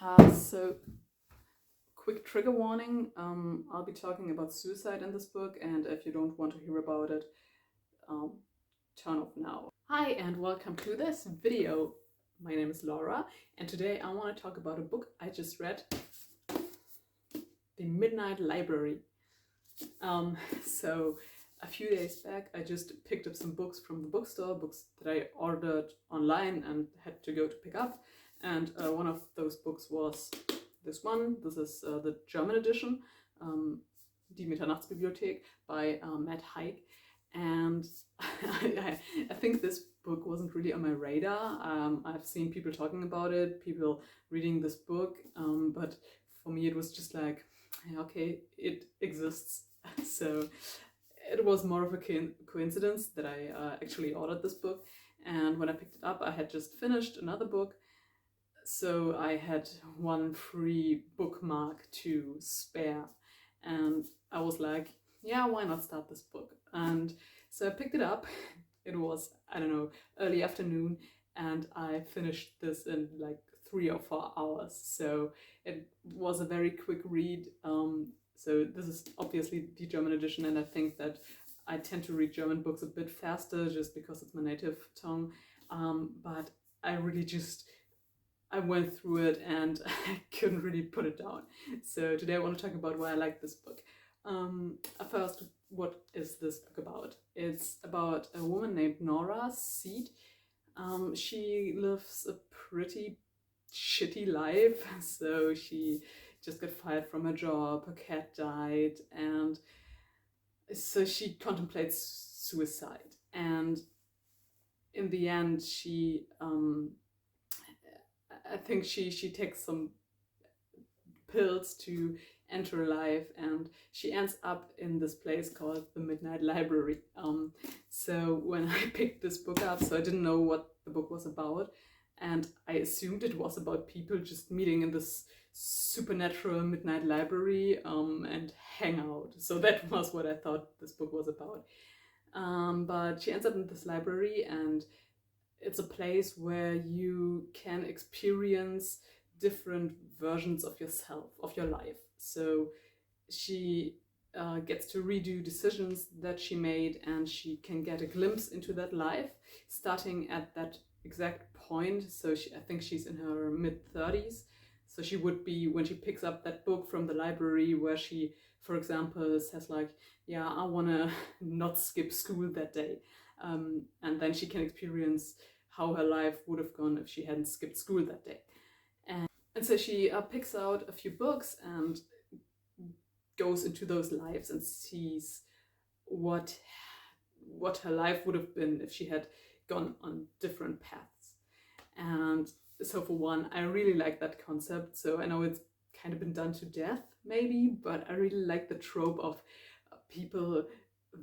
So quick trigger warning, I'll be talking about suicide in this book, and if you don't want to hear about it, turn off now. Hi and welcome to this video. My name is Laura, and today I want to talk about a book I just read, The Midnight Library. So a few days back I just picked up some books from the bookstore, books that I ordered online and had to go to pick up, and one of those books was this one. This is the German edition, Die Mitternachtsbibliothek by Haig, and I think this book wasn't really on my radar. I've seen people talking about it, people reading this book, but for me it was just like, okay, it exists. So it was more of a coincidence that I actually ordered this book, and when I picked it up I had just finished another book, so I had one free bookmark to spare, and I was like, yeah, why not start this book? And so I picked it up. It was, I don't know, early afternoon, and I finished this in like 3 or 4 hours. So it was a very quick read. So this is obviously the German edition, and I think that I tend to read German books a bit faster just because it's my native tongue. But I really I went through it and I couldn't really put it down. So today I want to talk about why I like this book. First, what is this book about? It's about a woman named Nora Seed. She lives a pretty shitty life. So she just got fired from her job, her cat died, and so she contemplates suicide. And in the end, I think she takes some pills to end her life, and she ends up in this place called the Midnight Library. So when I picked this book up, so I didn't know what the book was about, and I assumed it was about people just meeting in this supernatural midnight library and hang out. So that was what I thought this book was about. But she ends up in this library, and it's a place where you can experience different versions of yourself, of your life. So she gets to redo decisions that she made, and she can get a glimpse into that life starting at that exact point. So I think she's in her mid-30s. So she would be, when she picks up that book from the library, where she, for example, says like, yeah, I want to not skip school that day. And then she can experience how her life would have gone if she hadn't skipped school that day. And so she picks out a few books and goes into those lives and sees what her life would have been if she had gone on different paths. And so for one, I really like that concept. So I know it's kind of been done to death maybe, but I really like the trope of people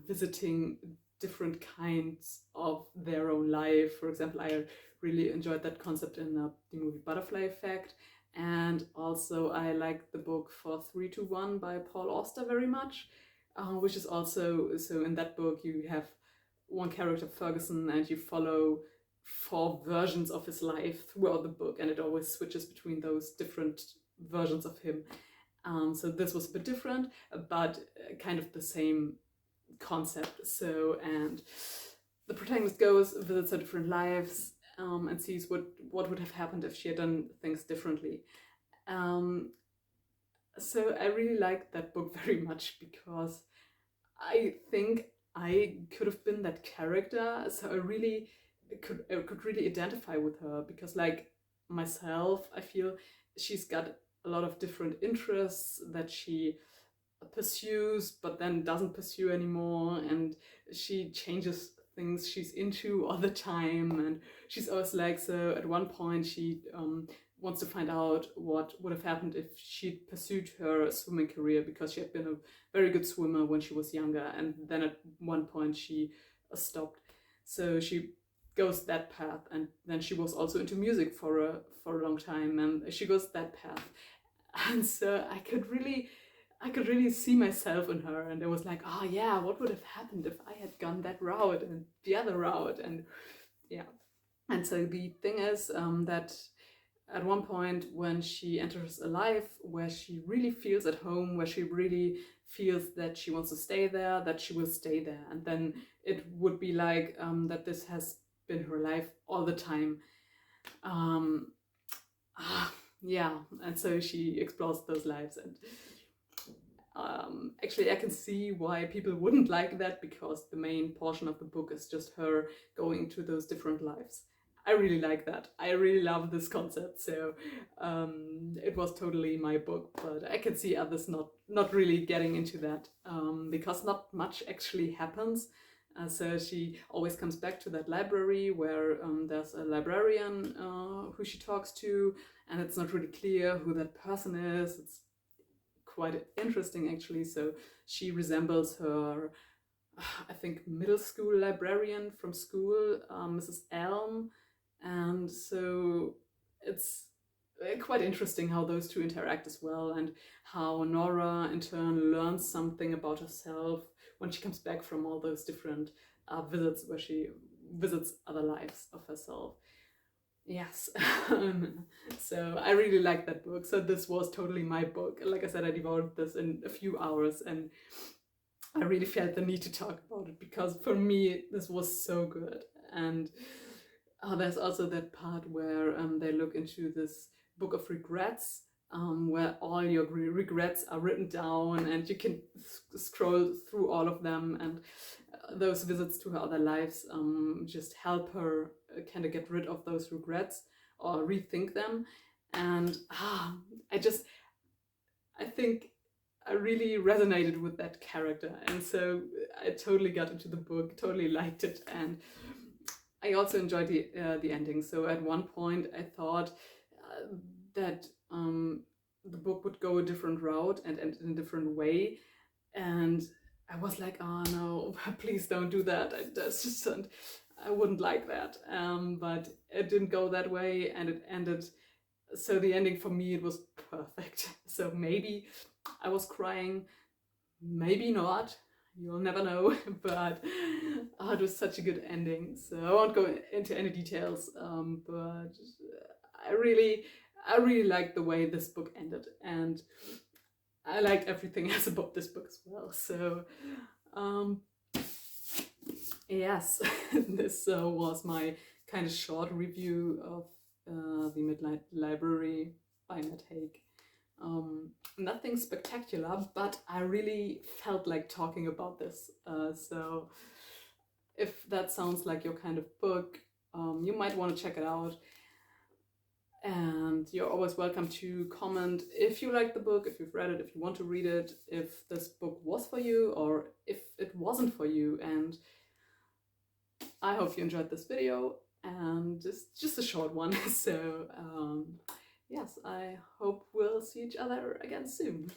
visiting different kinds of their own life. For example, I really enjoyed that concept in the movie Butterfly Effect, and also I like the book For 3-2-1 by Paul Auster very much, which is also, so in that book you have one character, Ferguson, and you follow 4 versions of his life throughout the book, and it always switches between those different versions of him. So this was a bit different, but kind of the same concept. So, and the protagonist goes, visits her different lives, and sees what would have happened if she had done things differently. So I really liked that book very much because I think I could have been that character. So I could really identify with her, because like myself, I feel she's got a lot of different interests that she pursues but then doesn't pursue anymore, and she changes things she's into all the time, and she's always like, so at one point she wants to find out what would have happened if she'd pursued her swimming career, because she had been a very good swimmer when she was younger, and then at one point she stopped. So she goes that path, and then she was also into music for a long time, and she goes that path. And so I could really see myself in her, and it was like, oh yeah, what would have happened if I had gone that route and the other route, and yeah. And so the thing is that at one point when she enters a life where she really feels at home, where she really feels that she wants to stay there, that she will stay there. And then it would be like that this has been her life all the time. Yeah, and so she explores those lives. And actually I can see why people wouldn't like that, because the main portion of the book is just her going to those different lives. I really like that. I really love this concept. So it was totally my book, but I can see others not really getting into that because not much actually happens. So she always comes back to that library where there's a librarian who she talks to, and it's not really clear who that person is. It's quite interesting actually. So she resembles her, I think, middle school librarian from school, Mrs. Elm. And so it's quite interesting how those two interact as well, and how Nora in turn learns something about herself when she comes back from all those different visits where she visits other lives of herself. Yes. So I really like that book. So this was totally my book. Like I said, I devoured this in a few hours, and I really felt the need to talk about it because for me this was so good. And there's also that part where they look into this book of regrets, where all your regrets are written down, and you can scroll through all of them. And those visits to her other lives just help her kind of get rid of those regrets or rethink them. And I think I really resonated with that character, and so I totally got into the book, totally liked it. And I also enjoyed the ending. So at one point I thought that the book would go a different route and end in a different way, and I was like, oh no, please don't do that. I wouldn't like that. But it didn't go that way, and it ended. So the ending for me, it was perfect. So maybe I was crying, maybe not. You'll never know, but it was such a good ending. So I won't go into any details, but I really liked the way this book ended, and I liked everything else about this book as well. So yes, this was my kind of short review of The Midnight Library by Matt Haig. Nothing spectacular, but I really felt like talking about this. So if that sounds like your kind of book, you might want to check it out. And you're always welcome to comment if you like the book, if you've read it, if you want to read it, if this book was for you or if it wasn't for you. And I hope you enjoyed this video, and just a short one. So yes, I hope we'll see each other again soon.